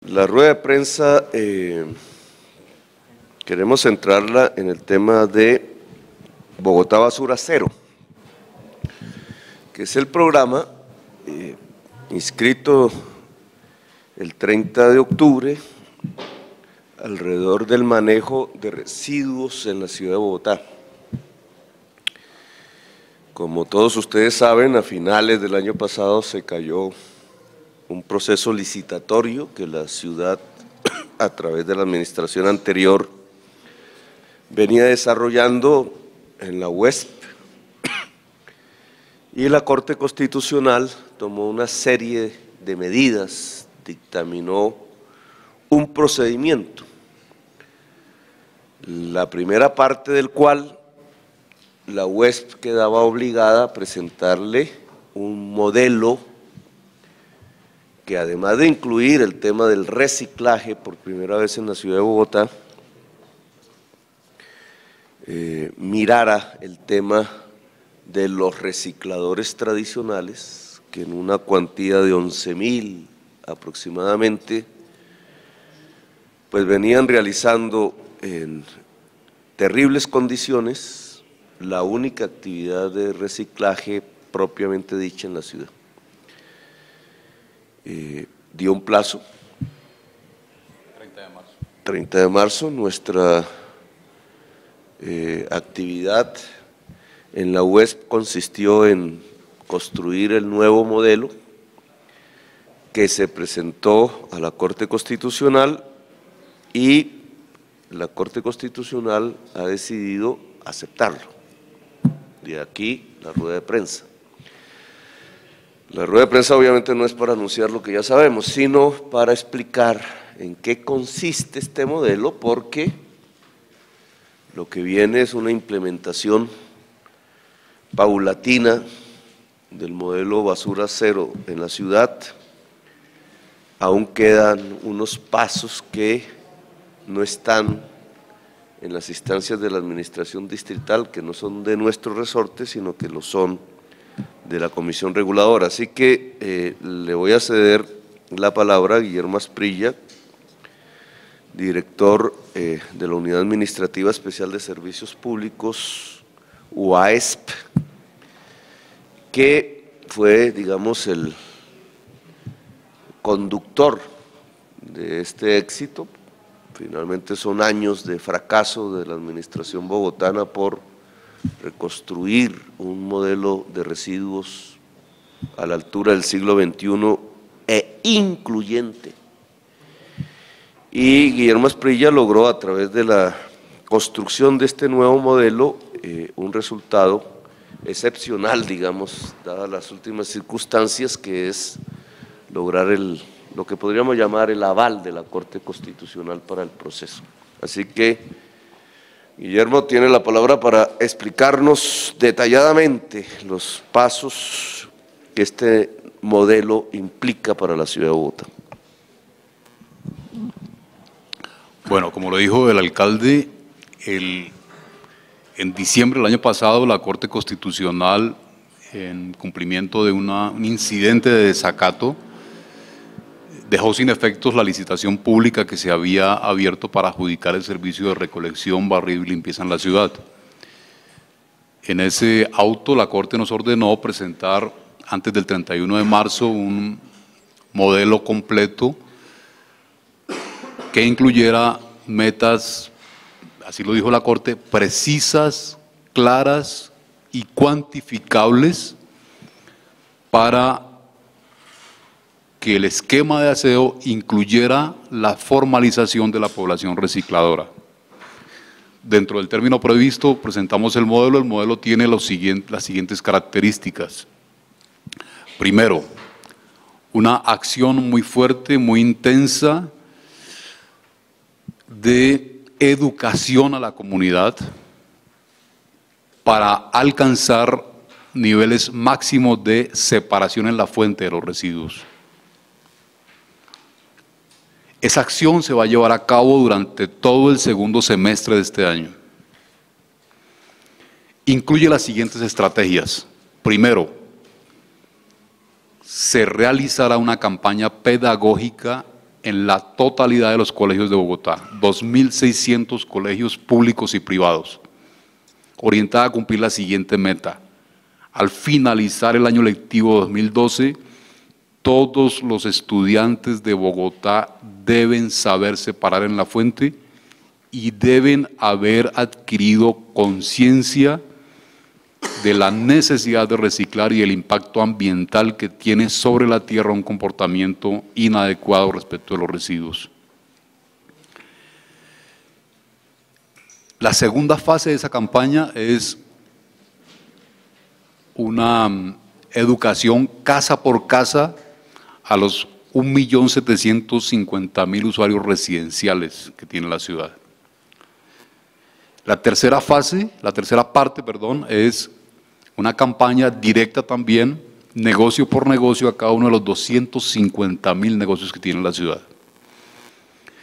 La rueda de prensa queremos centrarla en el tema de Bogotá Basura Cero, que es el programa inscrito el 30 de octubre alrededor del manejo de residuos en la ciudad de Bogotá. Como todos ustedes saben, a finales del año pasado se cayó un proceso licitatorio que la ciudad, a través de la administración anterior, venía desarrollando en la UESP, y la Corte Constitucional tomó una serie de medidas, dictaminó un procedimiento, la primera parte del cual la UESP quedaba obligada a presentarle un modelo que, además de incluir el tema del reciclaje por primera vez en la ciudad de Bogotá, mirara el tema de los recicladores tradicionales, que en una cuantía de 11.000 aproximadamente, pues venían realizando en terribles condiciones la única actividad de reciclaje propiamente dicha en la ciudad. Dio un plazo, 30 de marzo, nuestra actividad en la UESP consistió en construir el nuevo modelo que se presentó a la Corte Constitucional, y la Corte Constitucional ha decidido aceptarlo. De aquí la rueda de prensa. La rueda de prensa obviamente no es para anunciar lo que ya sabemos, sino para explicar en qué consiste este modelo, porque lo que viene es una implementación paulatina del modelo basura cero en la ciudad. Aún quedan unos pasos que no están en las instancias de la administración distrital, que no son de nuestro resorte, sino que lo son de la Comisión Reguladora. Así que le voy a ceder la palabra a Guillermo Asprilla, director de la Unidad Administrativa Especial de Servicios Públicos, UAESP, que fue, digamos, el conductor de este éxito. Finalmente son años de fracaso de la administración bogotana por reconstruir un modelo de residuos a la altura del siglo XXI e incluyente. Y Guillermo Asprilla logró, a través de la construcción de este nuevo modelo, un resultado excepcional, digamos, dadas las últimas circunstancias, que es lograr lo que podríamos llamar el aval de la Corte Constitucional para el proceso. Así que Guillermo tiene la palabra para explicarnos detalladamente los pasos que este modelo implica para la ciudad de Bogotá. Bueno, como lo dijo el alcalde, en diciembre del año pasado la Corte Constitucional, en cumplimiento de un incidente de desacato, dejó sin efectos la licitación pública que se había abierto para adjudicar el servicio de recolección, barrido y limpieza en la ciudad. En ese auto la Corte nos ordenó presentar antes del 31 de marzo un modelo completo que incluyera metas, así lo dijo la Corte, precisas, claras y cuantificables para que el esquema de aseo incluyera la formalización de la población recicladora. Dentro del término previsto presentamos el modelo tiene las siguientes características. Primero, una acción muy fuerte, muy intensa de educación a la comunidad para alcanzar niveles máximos de separación en la fuente de los residuos. Esa acción se va a llevar a cabo durante todo el segundo semestre de este año. Incluye las siguientes estrategias. Primero, se realizará una campaña pedagógica en la totalidad de los colegios de Bogotá, 2.600 colegios públicos y privados, orientada a cumplir la siguiente meta. Al finalizar el año lectivo 2012, todos los estudiantes de Bogotá deben saber separar en la fuente y deben haber adquirido conciencia de la necesidad de reciclar y el impacto ambiental que tiene sobre la tierra un comportamiento inadecuado respecto de los residuos. La segunda fase de esa campaña es una educación casa por casa a los 1.750.000 usuarios residenciales que tiene la ciudad. La tercera parte, es una campaña directa también, negocio por negocio, a cada uno de los 250.000 negocios que tiene la ciudad.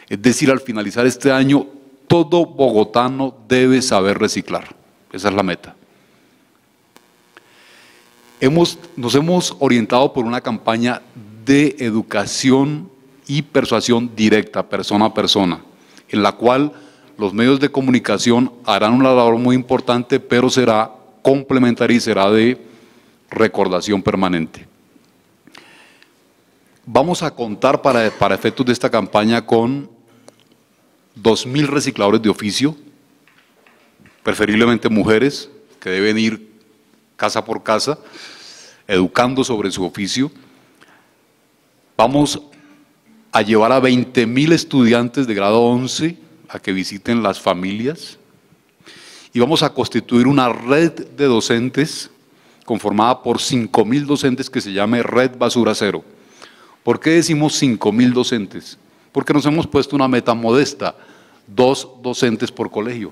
Es decir, al finalizar este año, todo bogotano debe saber reciclar. Esa es la meta. Nos hemos orientado por una campaña de educación y persuasión directa, persona a persona, en la cual los medios de comunicación harán una labor muy importante, pero será complementaria y será de recordación permanente. Vamos a contar para efectos de esta campaña con 2.000 recicladores de oficio, preferiblemente mujeres, que deben ir casa por casa, educando sobre su oficio. Vamos a llevar a 20.000 estudiantes de grado 11 a que visiten las familias y vamos a constituir una red de docentes conformada por 5.000 docentes que se llame Red Basura Cero. ¿Por qué decimos 5.000 docentes? Porque nos hemos puesto una meta modesta, 2 docentes por colegio,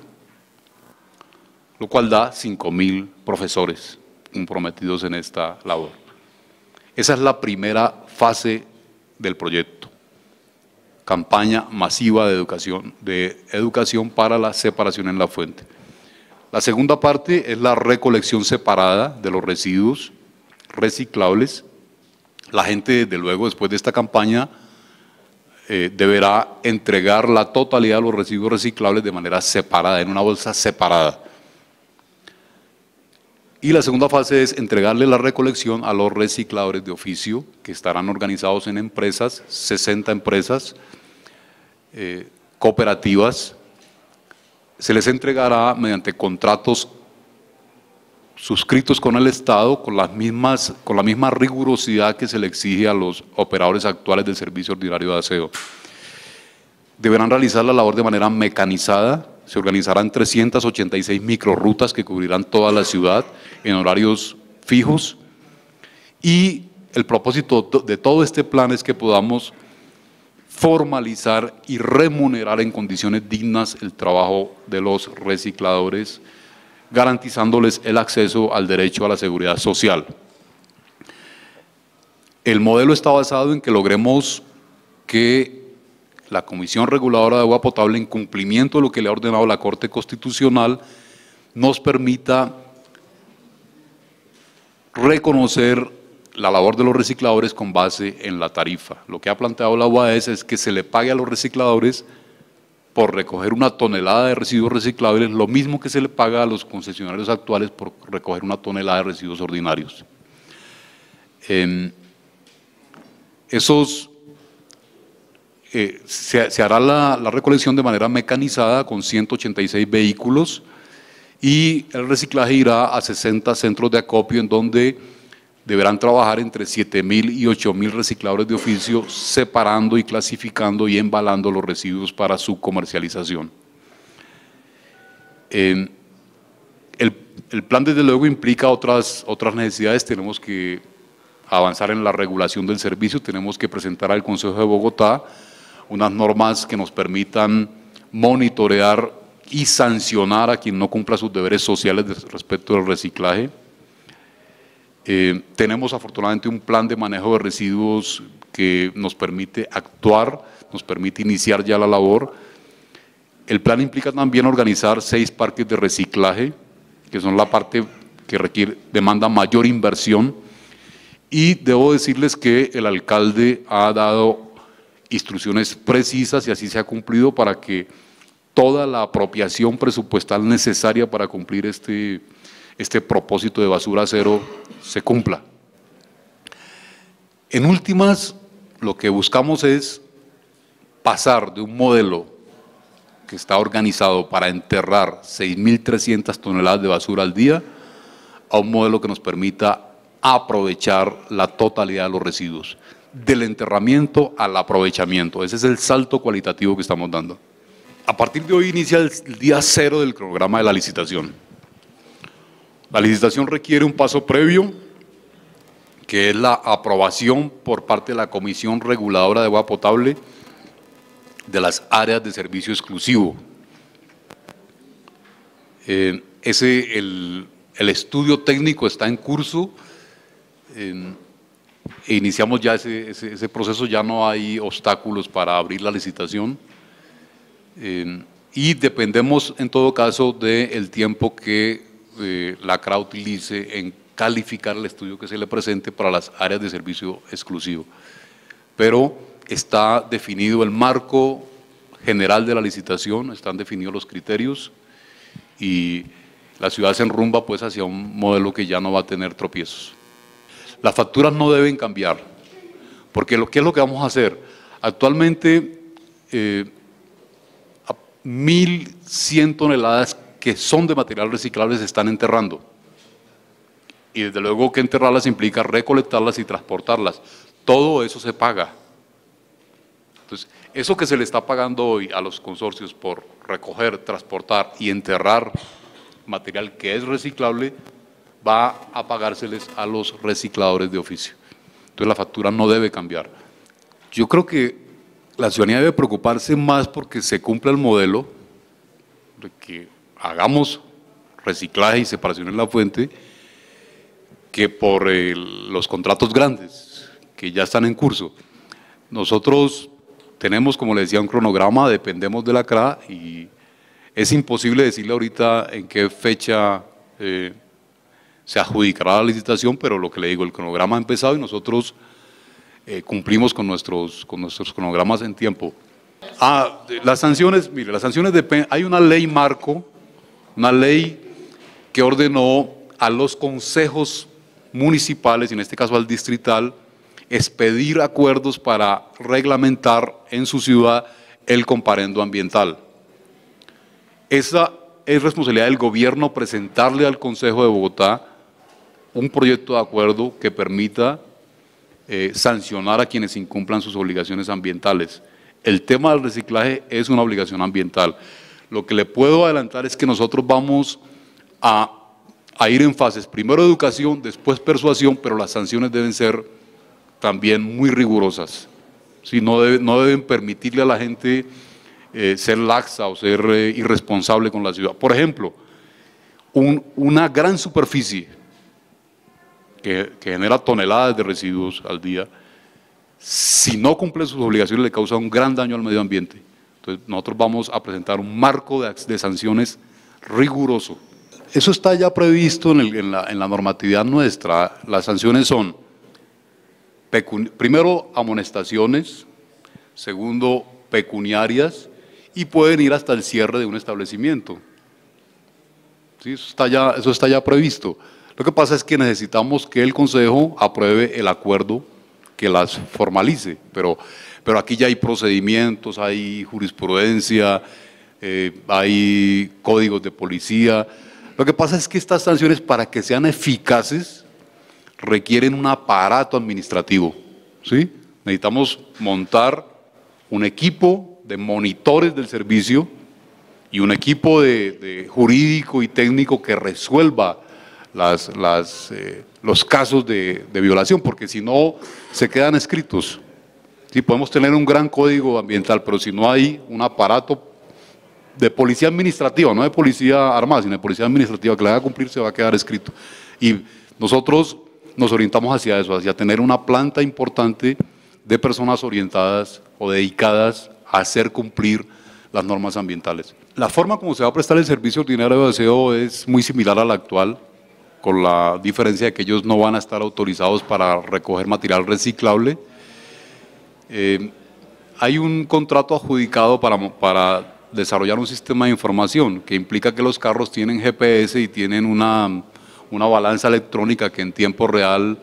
lo cual da 5.000 profesores comprometidos en esta labor. Esa es la primera fase del proyecto. Campaña masiva de educación para la separación en la fuente. La segunda parte es la recolección separada de los residuos reciclables. La gente, desde luego, después de esta campaña, deberá entregar la totalidad de los residuos reciclables de manera separada, en una bolsa separada. Y la segunda fase es entregarle la recolección a los recicladores de oficio, que estarán organizados en empresas, 60 empresas, cooperativas. Se les entregará mediante contratos suscritos con el Estado, con la misma rigurosidad que se le exige a los operadores actuales del Servicio Ordinario de Aseo. Deberán realizar la labor de manera mecanizada. Se organizarán 386 microrrutas que cubrirán toda la ciudad en horarios fijos. Y el propósito de todo este plan es que podamos formalizar y remunerar en condiciones dignas el trabajo de los recicladores, garantizándoles el acceso al derecho a la seguridad social. El modelo está basado en que logremos que la Comisión Reguladora de Agua Potable, en cumplimiento de lo que le ha ordenado la Corte Constitucional, nos permita reconocer la labor de los recicladores con base en la tarifa. Lo que ha planteado la UAS es que se le pague a los recicladores por recoger una tonelada de residuos reciclables, lo mismo que se le paga a los concesionarios actuales por recoger una tonelada de residuos ordinarios. Se hará la recolección de manera mecanizada con 186 vehículos y el reciclaje irá a 60 centros de acopio en donde deberán trabajar entre 7.000 y 8.000 recicladores de oficio, separando y clasificando y embalando los residuos para su comercialización. El plan, desde luego, implica otras necesidades. Tenemos que avanzar en la regulación del servicio, tenemos que presentar al Consejo de Bogotá unas normas que nos permitan monitorear y sancionar a quien no cumpla sus deberes sociales respecto del reciclaje. Tenemos afortunadamente un plan de manejo de residuos que nos permite actuar, nos permite iniciar ya la labor. El plan implica también organizar 6 parques de reciclaje, que son la parte que demanda mayor inversión, y debo decirles que el alcalde ha dado instrucciones precisas y así se ha cumplido para que toda la apropiación presupuestal necesaria para cumplir este propósito de basura cero se cumpla. En últimas, lo que buscamos es pasar de un modelo que está organizado para enterrar 6.300 toneladas de basura al día a un modelo que nos permita aprovechar la totalidad de los residuos, del enterramiento al aprovechamiento. Ese es el salto cualitativo que estamos dando. A partir de hoy inicia el día cero del cronograma de la licitación. La licitación requiere un paso previo, que es la aprobación por parte de la Comisión Reguladora de Agua Potable de las áreas de servicio exclusivo. El estudio técnico está en curso, iniciamos ya ese proceso, ya no hay obstáculos para abrir la licitación y dependemos en todo caso del tiempo que la CRA utilice en calificar el estudio que se le presente para las áreas de servicio exclusivo. Pero está definido el marco general de la licitación, están definidos los criterios y la ciudad se enrumba pues hacia un modelo que ya no va a tener tropiezos. Las facturas no deben cambiar, porque ¿qué es lo que vamos a hacer? Actualmente 1.100 toneladas que son de material reciclable se están enterrando. Y desde luego que enterrarlas implica recolectarlas y transportarlas. Todo eso se paga. Entonces, eso que se le está pagando hoy a los consorcios por recoger, transportar y enterrar material que es reciclable, va a pagárseles a los recicladores de oficio. Entonces, la factura no debe cambiar. Yo creo que la ciudadanía debe preocuparse más porque se cumpla el modelo de que hagamos reciclaje y separación en la fuente, que por los contratos grandes que ya están en curso. Nosotros tenemos, como le decía, un cronograma, dependemos de la CRA y es imposible decirle ahorita en qué fecha se adjudicará la licitación, pero lo que le digo, el cronograma ha empezado y nosotros cumplimos con nuestros cronogramas en tiempo. Las sanciones, mire, las sanciones dependen, hay una ley marco, una ley que ordenó a los consejos municipales, y en este caso al distrital, expedir acuerdos para reglamentar en su ciudad el comparendo ambiental. Esa es responsabilidad del gobierno presentarle al Consejo de Bogotá un proyecto de acuerdo que permita sancionar a quienes incumplan sus obligaciones ambientales. El tema del reciclaje es una obligación ambiental. Lo que le puedo adelantar es que nosotros vamos a ir en fases, primero educación, después persuasión, pero las sanciones deben ser también muy rigurosas. ¿Sí? No deben permitirle a la gente ser laxa o ser irresponsable con la ciudad. Por ejemplo, una gran superficie que genera toneladas de residuos al día, si no cumple sus obligaciones le causa un gran daño al medio ambiente. Entonces nosotros vamos a presentar un marco de sanciones riguroso. Eso está ya previsto en la normatividad nuestra. Las sanciones son, primero, amonestaciones, segundo, pecuniarias, y pueden ir hasta el cierre de un establecimiento. ¿Sí? Eso está ya previsto. Lo que pasa es que necesitamos que el Consejo apruebe el acuerdo que las formalice, pero aquí ya hay procedimientos, hay jurisprudencia, hay códigos de policía. Lo que pasa es que estas sanciones, para que sean eficaces, requieren un aparato administrativo, ¿sí? Necesitamos montar un equipo de monitores del servicio y un equipo de jurídico y técnico que resuelva los casos de violación, porque si no, se quedan escritos. Sí, podemos tener un gran código ambiental, pero si no hay un aparato de policía administrativa, no de policía armada, sino de policía administrativa que le haga cumplir, se va a quedar escrito. Y nosotros nos orientamos hacia eso, hacia tener una planta importante de personas orientadas o dedicadas a hacer cumplir las normas ambientales. La forma como se va a prestar el servicio ordinario de aseo es muy similar a la actual, con la diferencia de que ellos no van a estar autorizados para recoger material reciclable. hay un contrato adjudicado para desarrollar un sistema de información que implica que los carros tienen GPS y tienen una balanza electrónica que en tiempo real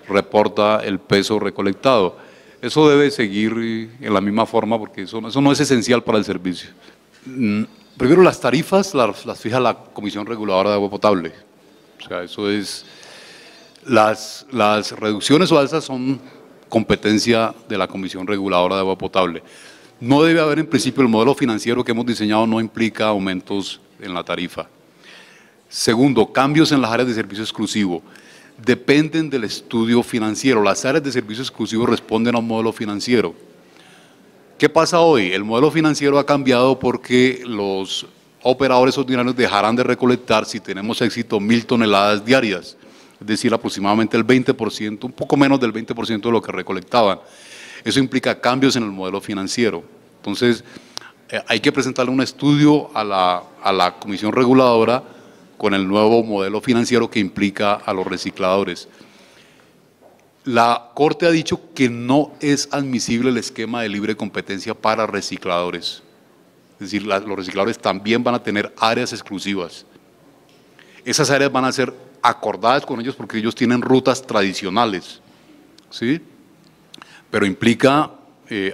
reporta el peso recolectado. Eso debe seguir en la misma forma porque eso no es esencial para el servicio. Primero, las tarifas las fija la Comisión Reguladora de Agua Potable. O sea, eso es… Las reducciones o alzas son competencia de la Comisión Reguladora de Agua Potable. No debe haber, en principio, el modelo financiero que hemos diseñado no implica aumentos en la tarifa. Segundo, cambios en las áreas de servicio exclusivo. Dependen del estudio financiero. Las áreas de servicio exclusivo responden a un modelo financiero. ¿Qué pasa hoy? El modelo financiero ha cambiado porque los operadores ordinarios dejarán de recolectar, si tenemos éxito, 1.000 toneladas diarias, es decir, aproximadamente el 20%, un poco menos del 20% de lo que recolectaban. Eso implica cambios en el modelo financiero. Entonces, hay que presentarle un estudio a la Comisión Reguladora con el nuevo modelo financiero que implica a los recicladores. La Corte ha dicho que no es admisible el esquema de libre competencia para recicladores. Es decir, los recicladores también van a tener áreas exclusivas. Esas áreas van a ser acordadas con ellos porque ellos tienen rutas tradicionales, ¿sí? Pero implica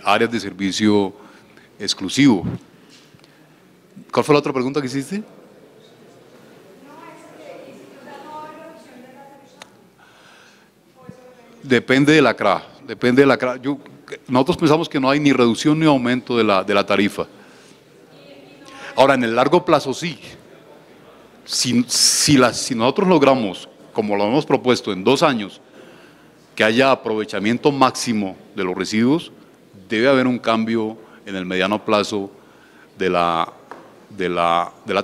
áreas de servicio exclusivo. ¿Cuál fue la otra pregunta que hiciste? Depende de la CRA, depende de la CRA. Nosotros pensamos que no hay ni reducción ni aumento de la tarifa. Ahora, en el largo plazo sí. Si nosotros logramos, como lo hemos propuesto, en 2 años, que haya aprovechamiento máximo de los residuos, debe haber un cambio en el mediano plazo de la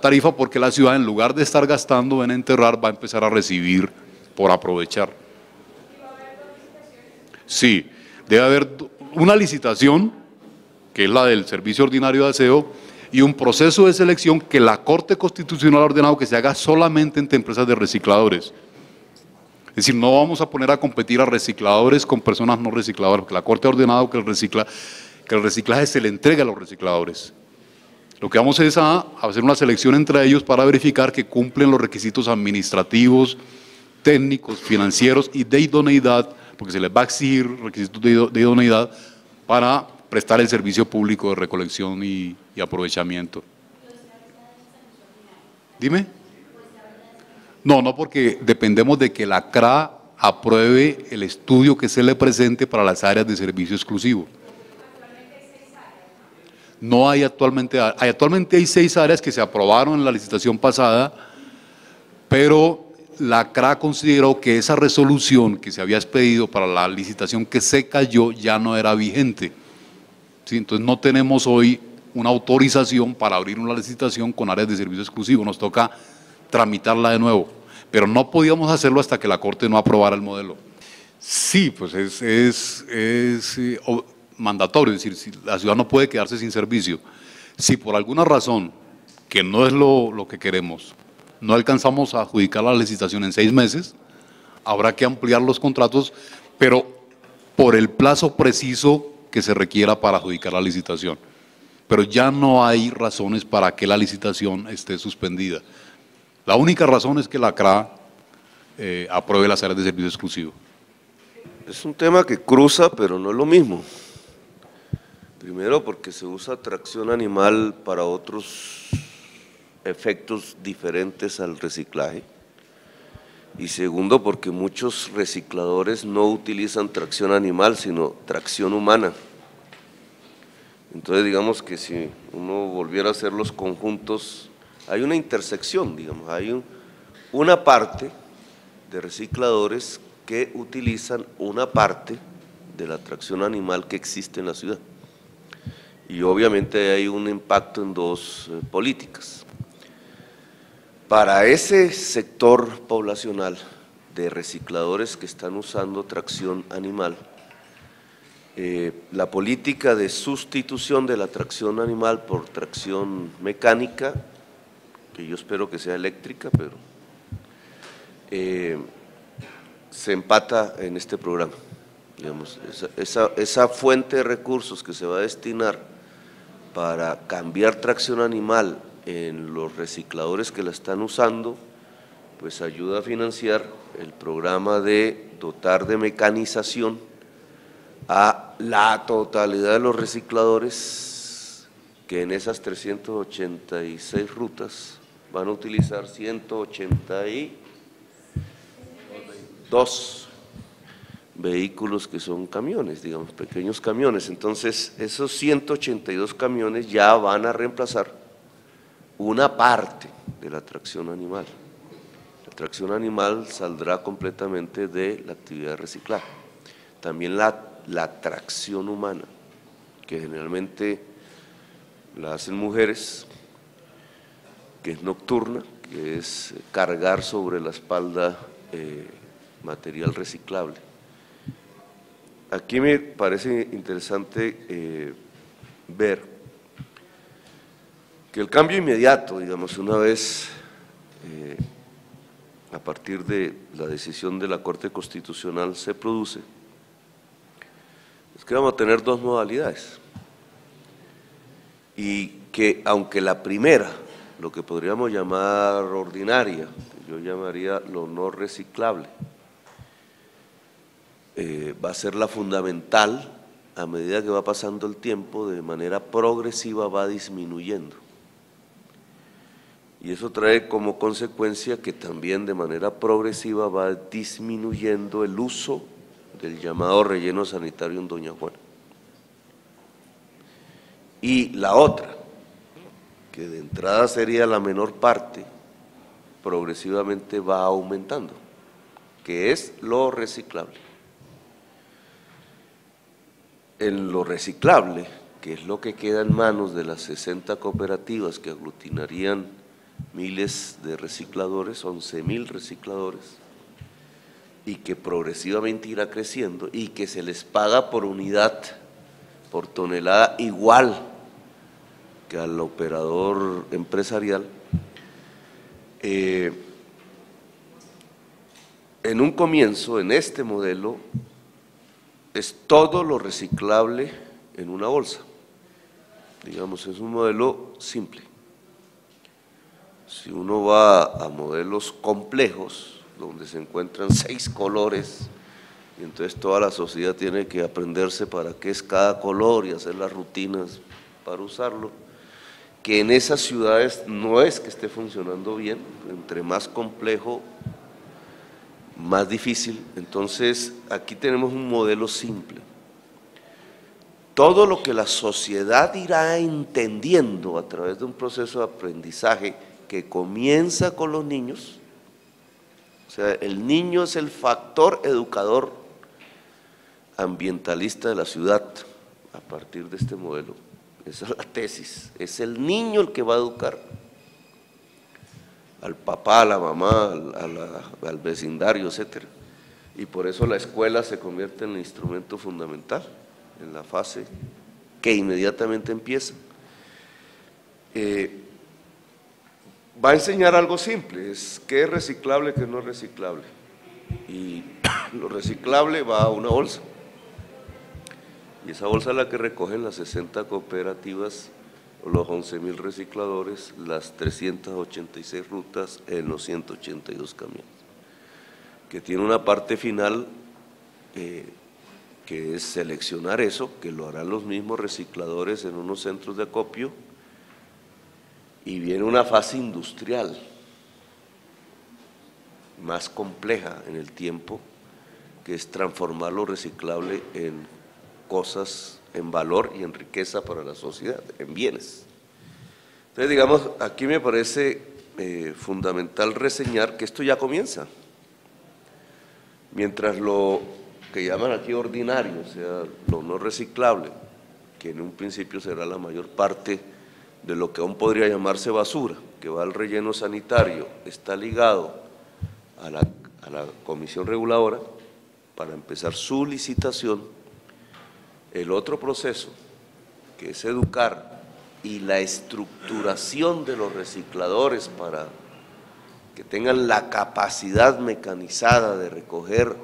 tarifa, porque la ciudad, en lugar de estar gastando en enterrar, va a empezar a recibir por aprovechar. Sí, debe haber una licitación, que es la del Servicio Ordinario de Aseo, y un proceso de selección que la Corte Constitucional ha ordenado que se haga solamente entre empresas de recicladores. Es decir, no vamos a poner a competir a recicladores con personas no recicladoras, porque la Corte ha ordenado que el reciclaje se le entregue a los recicladores. Lo que vamos es a hacer una selección entre ellos para verificar que cumplen los requisitos administrativos, técnicos, financieros y de idoneidad, porque se les va a exigir requisitos de idoneidad para prestar el servicio público de recolección y aprovechamiento. Dime. No, porque dependemos de que la CRA apruebe el estudio que se le presente para las áreas de servicio exclusivo. No hay actualmente hay 6 áreas que se aprobaron en la licitación pasada, pero la CRA consideró que esa resolución que se había expedido para la licitación que se cayó ya no era vigente. ¿Sí? Entonces no tenemos hoy una autorización para abrir una licitación con áreas de servicio exclusivo, nos toca tramitarla de nuevo, pero no podíamos hacerlo hasta que la Corte no aprobara el modelo. Sí, pues es mandatorio, es decir, si la ciudad no puede quedarse sin servicio. Si por alguna razón, que no es lo que queremos, no alcanzamos a adjudicar la licitación en 6 meses, habrá que ampliar los contratos, pero por el plazo preciso que se requiera para adjudicar la licitación. Pero ya no hay razones para que la licitación esté suspendida. La única razón es que la CRA apruebe las áreas de servicio exclusivo. Es un tema que cruza, pero no es lo mismo. Primero, porque se usa tracción animal para otros efectos diferentes al reciclaje. Y segundo, porque muchos recicladores no utilizan tracción animal, sino tracción humana. Entonces, digamos que si uno volviera a hacer los conjuntos, hay una intersección, digamos, hay una parte de recicladores que utilizan una parte de la tracción animal que existe en la ciudad. Y obviamente hay un impacto en 2 políticas. Para ese sector poblacional de recicladores que están usando tracción animal, la política de sustitución de la tracción animal por tracción mecánica, que yo espero que sea eléctrica, pero se empata en este programa. Digamos, esa fuente de recursos que se va a destinar para cambiar tracción animal en los recicladores que la están usando, pues ayuda a financiar el programa de dotar de mecanización a la totalidad de los recicladores, que en esas 386 rutas van a utilizar 182 vehículos que son camiones, digamos, pequeños camiones. Entonces, esos 182 camiones ya van a reemplazar una parte de la tracción animal. La tracción animal saldrá completamente de la actividad de reciclaje. También la tracción humana, que generalmente la hacen mujeres, que es nocturna, que es cargar sobre la espalda material reciclable. Aquí me parece interesante ver que el cambio inmediato, digamos, una vez a partir de la decisión de la Corte Constitucional se produce, es que vamos a tener dos modalidades, y que aunque la primera, lo que podríamos llamar ordinaria, yo llamaría lo no reciclable, va a ser la fundamental, a medida que va pasando el tiempo, de manera progresiva va disminuyendo. Y eso trae como consecuencia que también de manera progresiva va disminuyendo el uso del llamado relleno sanitario en Doña Juana. Y la otra, que de entrada sería la menor parte, progresivamente va aumentando, que es lo reciclable. En lo reciclable, que es lo que queda en manos de las 60 cooperativas que aglutinarían miles de recicladores, 11.000 recicladores, y que progresivamente irá creciendo y que se les paga por unidad, por tonelada igual que al operador empresarial. En un comienzo, en este modelo, es todo lo reciclable en una bolsa. Digamos, es un modelo simple. Si uno va a modelos complejos, donde se encuentran 6 colores, y entonces toda la sociedad tiene que aprenderse para qué es cada color y hacer las rutinas para usarlo, que en esas ciudades no es que esté funcionando bien, entre más complejo, más difícil. Entonces, aquí tenemos un modelo simple. Todo lo que la sociedad irá entendiendo a través de un proceso de aprendizaje que comienza con los niños, o sea, el niño es el factor educador ambientalista de la ciudad a partir de este modelo. Esa es la tesis, es el niño el que va a educar al papá, a la mamá, al vecindario, etcétera. Y por eso la escuela se convierte en el instrumento fundamental, en la fase que inmediatamente empieza. Va a enseñar algo simple, es qué es reciclable, qué no es reciclable. Y lo reciclable va a una bolsa. Y esa bolsa es la que recogen las 60 cooperativas, los 11.000 recicladores, las 386 rutas en los 182 camiones, que tiene una parte final que es seleccionar eso, que lo harán los mismos recicladores en unos centros de acopio, y viene una fase industrial más compleja en el tiempo, que es transformar lo reciclable en cosas, en valor y en riqueza para la sociedad, en bienes. Entonces, digamos, aquí me parece fundamental reseñar que esto ya comienza. Mientras lo que llaman aquí ordinario, o sea, lo no reciclable, que en un principio será la mayor parte de lo que aún podría llamarse basura, que va al relleno sanitario, está ligado a la comisión reguladora para empezar su licitación. El otro proceso, que es educar, y la estructuración de los recicladores para que tengan la capacidad mecanizada de recoger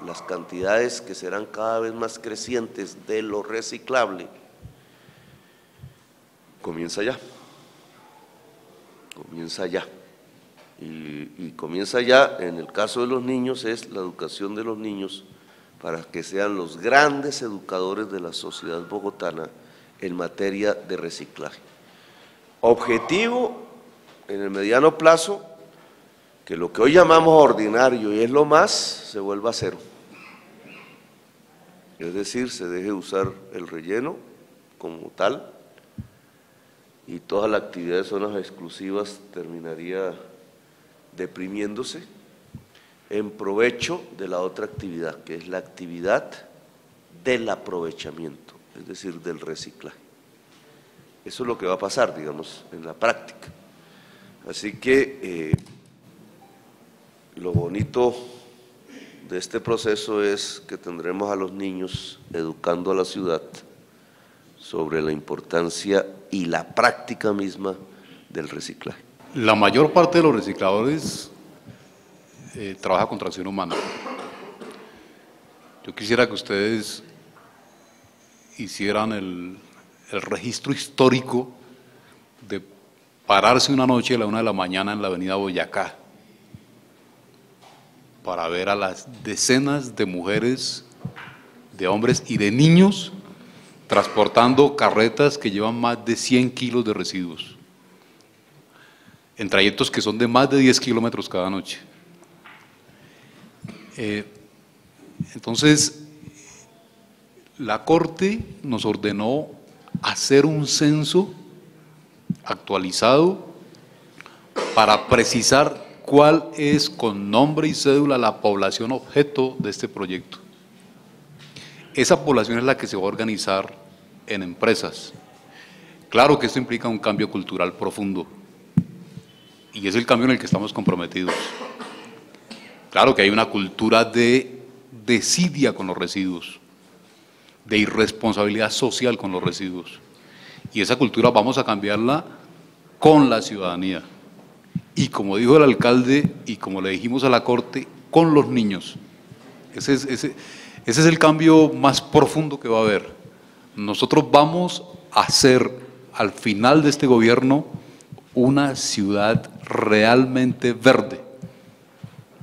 las cantidades que serán cada vez más crecientes de lo reciclable, comienza ya. Comienza ya. Y comienza ya, en el caso de los niños, es la educación de los niños para que sean los grandes educadores de la sociedad bogotana en materia de reciclaje. Objetivo, en el mediano plazo, que lo que hoy llamamos ordinario y es lo más, se vuelva a cero. Es decir, se deje de usar el relleno como tal y toda la actividad de zonas exclusivas terminaría deprimiéndose en provecho de la otra actividad, que es la actividad del aprovechamiento, es decir, del reciclaje. Eso es lo que va a pasar, digamos, en la práctica. Así que lo bonito de este proceso es que tendremos a los niños educando a la ciudad sobre la importancia y la práctica misma del reciclaje. La mayor parte de los recicladores trabaja con tracción humana. Yo quisiera que ustedes hicieran el registro histórico de pararse una noche a la 1 de la mañana en la avenida Boyacá para ver a las decenas de mujeres, de hombres y de niños transportando carretas que llevan más de 100 kilos de residuos en trayectos que son de más de 10 kilómetros cada noche. Entonces, la Corte nos ordenó hacer un censo actualizado para precisar cuál es con nombre y cédula la población objeto de este proyecto. Esa población es la que se va a organizar en empresas. Claro que esto implica un cambio cultural profundo y es el cambio en el que estamos comprometidos. Claro que hay una cultura de desidia con los residuos, de irresponsabilidad social con los residuos. Y esa cultura vamos a cambiarla con la ciudadanía. Y como dijo el alcalde y como le dijimos a la Corte, con los niños. Ese es el cambio más profundo que va a haber. Nosotros vamos a hacer al final de este gobierno una ciudad realmente verde.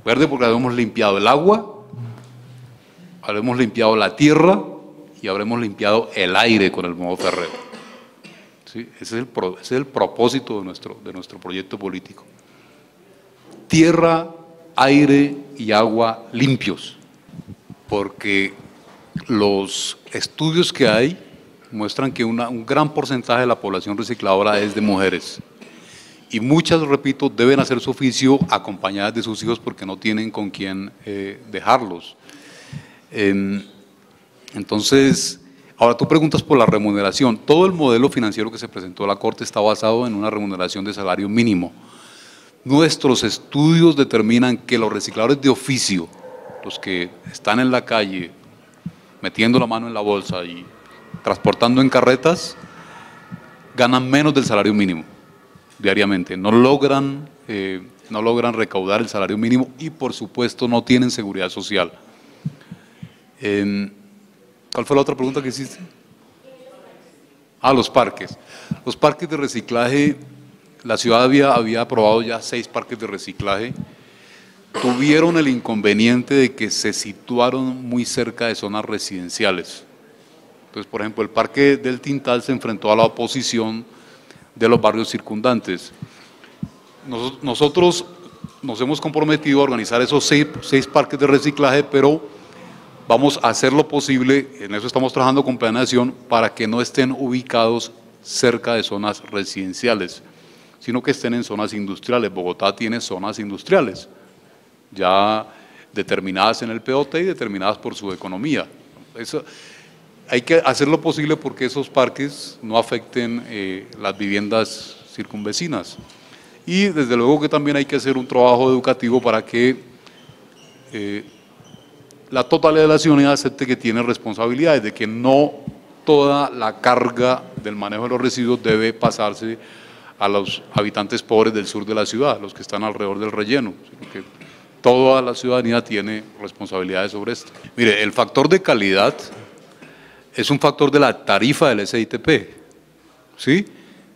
Verde porque habremos limpiado el agua, habremos limpiado la tierra y habremos limpiado el aire con el modo Ferrer. ¿Sí? Ese es el propósito de nuestro proyecto político. Tierra, aire y agua limpios, porque los estudios que hay muestran que un gran porcentaje de la población recicladora es de mujeres. Y muchas, repito, deben hacer su oficio acompañadas de sus hijos porque no tienen con quién dejarlos. Entonces, ahora tú preguntas por la remuneración. Todo el modelo financiero que se presentó a la Corte está basado en una remuneración de salario mínimo. Nuestros estudios determinan que los recicladores de oficio, los que están en la calle metiendo la mano en la bolsa y transportando en carretas, ganan menos del salario mínimo diariamente, no logran recaudar el salario mínimo y por supuesto no tienen seguridad social. ¿Cuál fue la otra pregunta que hiciste? Los parques. Los parques de reciclaje, la ciudad había aprobado ya 6 parques de reciclaje, tuvieron el inconveniente de que se situaron muy cerca de zonas residenciales. Entonces, por ejemplo, el Parque del Tintal se enfrentó a la oposición de los barrios circundantes. Nosotros nos hemos comprometido a organizar esos 6 parques de reciclaje, pero vamos a hacer lo posible, en eso estamos trabajando con planeación, para que no estén ubicados cerca de zonas residenciales, sino que estén en zonas industriales. Bogotá tiene zonas industriales, ya determinadas en el POT y determinadas por su economía. Eso, hay que hacer lo posible porque esos parques no afecten las viviendas circunvecinas. Y desde luego que también hay que hacer un trabajo educativo para que la totalidad de la ciudadanía acepte que tiene responsabilidades, de que no toda la carga del manejo de los residuos debe pasarse a los habitantes pobres del sur de la ciudad, los que están alrededor del relleno, sino que toda la ciudadanía tiene responsabilidades sobre esto. Mire, el factor de calidad es un factor de la tarifa del SITP, ¿sí?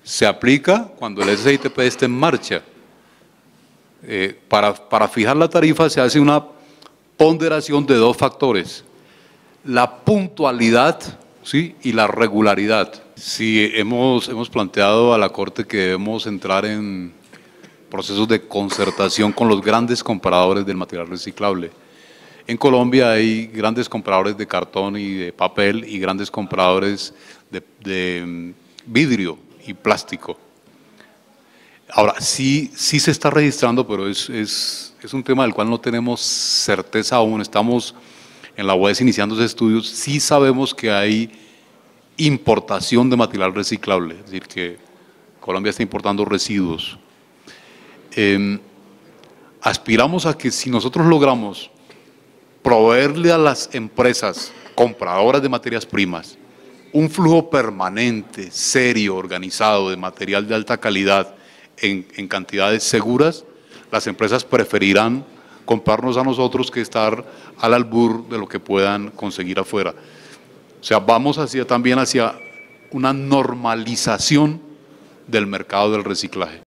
Se aplica cuando el SITP esté en marcha. Para fijar la tarifa se hace una ponderación de dos factores: la puntualidad, ¿sí?, y la regularidad. Sí, hemos planteado a la Corte que debemos entrar en procesos de concertación con los grandes compradores del material reciclable. En Colombia hay grandes compradores de cartón y de papel y grandes compradores de vidrio y plástico. Ahora, sí se está registrando, pero es un tema del cual no tenemos certeza aún. Estamos en la UES iniciando esos estudios. Sí sabemos que hay importación de material reciclable, es decir, que Colombia está importando residuos. Aspiramos a que si nosotros logramos proveerle a las empresas compradoras de materias primas un flujo permanente, serio, organizado de material de alta calidad en cantidades seguras, las empresas preferirán comprarnos a nosotros que estar al albur de lo que puedan conseguir afuera. O sea, vamos también hacia una normalización del mercado del reciclaje.